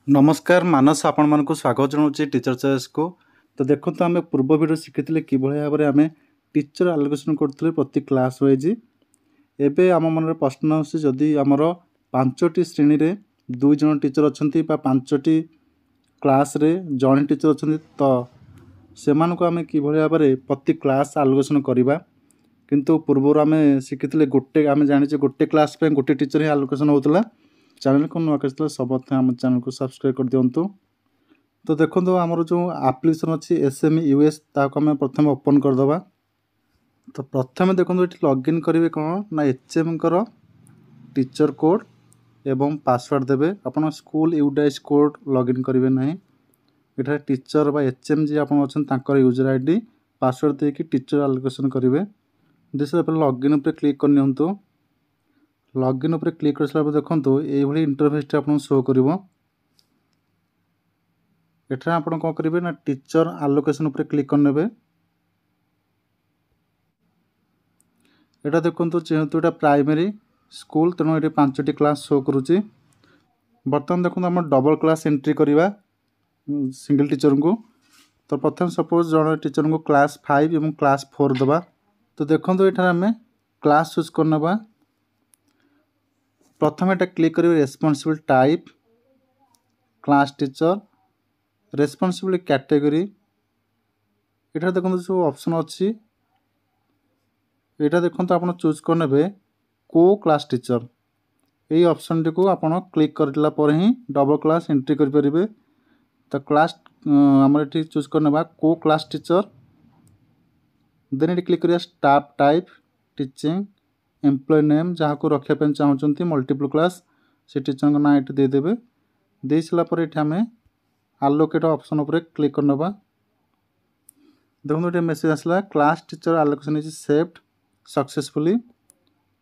नमस्कार मानस आपण मानक स्वागत जनाऊँ टीचर चॉइस को। तो देखो तो आम पूर्व वीडियो शिखी कि भाव में आम टीचर आलोकेशन करते प्रति क्लास वाइज। एवं आम मन प्रश्न आदि आमर 5टी श्रेणी में 2 जन टीचर अच्छा 5टी क्लास रे जड़े टीचर अच्छा तो से आम कि भाव में प्रति क्लास आलोकेशन करवा। किंतु पूर्व आम शिखी गोटे आम जाने गोटे क्लास पे गोटे टीचर ही आलोकेशन होता। चैनल को नुआ कर सब आम चैनल को सब्सक्राइब कर दिंतु। तो देखो आमर जो एप्लिकेशन अच्छी SME US ताको आम प्रथम ओपन करदे। तो प्रथम देखो ये लॉगिन करेंगे कौन ना HM कर टीचर कोड एवं पासवर्ड देवे। आपन स्कूल यूडाइज कोड लॉगिन करेंगे ना। ये टीचर बा HM जी आप यूजर ID पासवर्ड देकी टीचर आलोकेशन करेंगे। दिस लॉगिन पर क्लिक करनी। लॉगिन पर क्लिक कर सारा देखो ये इंटरफेस आपको शो कर। एठार आप कौन करेंगे ना टीचर आलोकेशन पर क्लिक करने। यहाँ देखो जेहेतु यहाँ प्राइमरी स्कूल तेणु ये 5टी क्लास शो करुच्ची। बर्तमान देखो आम डबल क्लास एंट्री करवा सिंगल टीचर को। तो प्रथम सपोज जन टीचर को क्लास 5 और क्लास 4 दबा। तो देखो ये आम क्लास चूज करना। प्रथम यहाँ क्लिक करेंगे responsible type class teacher responsible category. यहाँ देखो जो ऑप्शन अच्छी यहाँ देखो आप चूज करने को क्लास टीचर यही ऑप्शन टी को आप क्लिक करला पर ही डबल क्लास एंट्री करेंगे। तो क्लास आम ये चूज करने को क्लास टीचर देन ये क्लिक करिया staff type teaching employ name जहाँ को रखापी चाहते मल्टीपल क्लास से टीचर का ना ये देदेवे। दे सारापर ये आम आलोकेट ऑप्शन उपर क्लिक करना। देखो ये मेसेज आसला class teacher allocation is saved successfully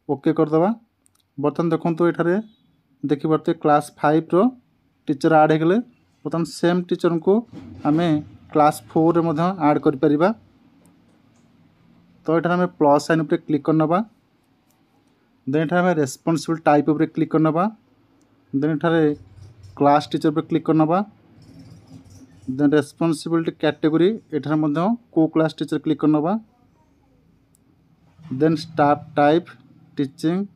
okay करदे। बर्तमान देखो ये देखिए क्लास 5 रो टीचर ऐड होगले। बर्तमान सेम टीचर को आम क्लास 4 रे ऐड कर परिबा। तो ये आम प्लस साइन पर क्लिक करना। देन ये आम रेस्पॉन्सिबल टाइप पर क्लिक करना। देन ये क्लास टीचर पर क्लिक करना। देन रेस्पॉन्सिबिलिटी कैटेगरी ये को क्लास टीचर क्लिक करना। Then staff type teaching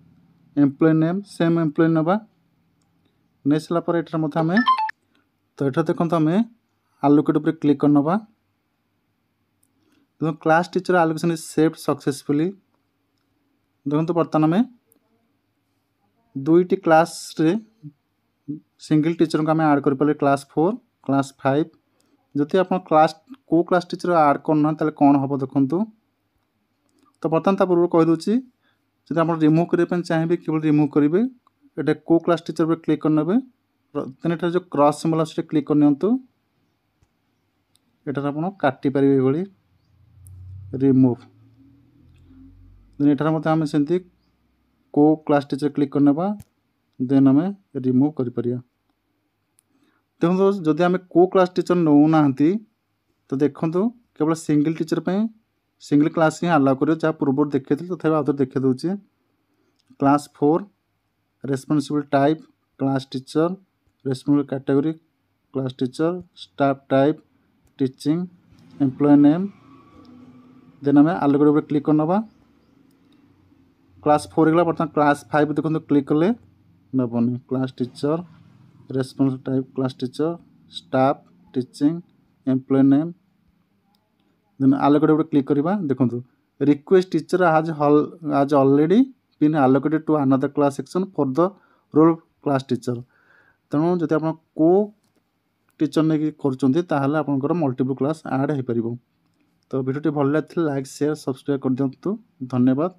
employ name same employee नवा नहीं सारापर ये आम तो ये देखो आम आलोकेट पर क्लिक करना। देखो class teacher allocation is saved successfully. देखो बर्तमान आम 2टी क्लास रे सिंगल टीचर को आम ऐड कर पारे क्लास 4 क्लास 5। जदि आप क्लास को क्लास टीचर ऐड करना ताले कौन हम देखु। तो बर्तमान पूर्व कहीदे जब आप रिमूव करने चाहिए केवल रिमूव करेंगे ये को क्लास टीचर पर क्लिक करने। देन ये जो क्रॉस सिंबल आस क्लिक करनी। यहाँ आप काटिपारे ये रिमूव। देन यहाँ आम सेमती को क्लास टीचर क्लिक करने। देन आम रिमूव कर। देखो जदि आम को क्लास टीचर नौना तो देखो केवल सिंगल टीचर पे सिंगल क्लास ही अलाउ कर जहाँ पूर्व देखे थे तथा आउे देखे दूसरे class 4 responsible type class teacher responsible category class teacher staff type teaching employ name. Then आम आलोकेट पर क्लिक करना। क्लास 4 गला बर्तमान क्लास 5 देखो क्लिक कले नबनी class teacher responsible type class teacher staff teaching employ name. Then allocate पर click करवा। देखो रिक्वेस्ट टीचर आज already been allocated to another class section for the role class teacher. तेणु जब आप को टीचर नहीं कर मल्टीपल क्लास ऐड हो पार। तो वीडियो भल लगे लाइक शेयर सब्सक्राइब कर दिंतु। धन्यवाद।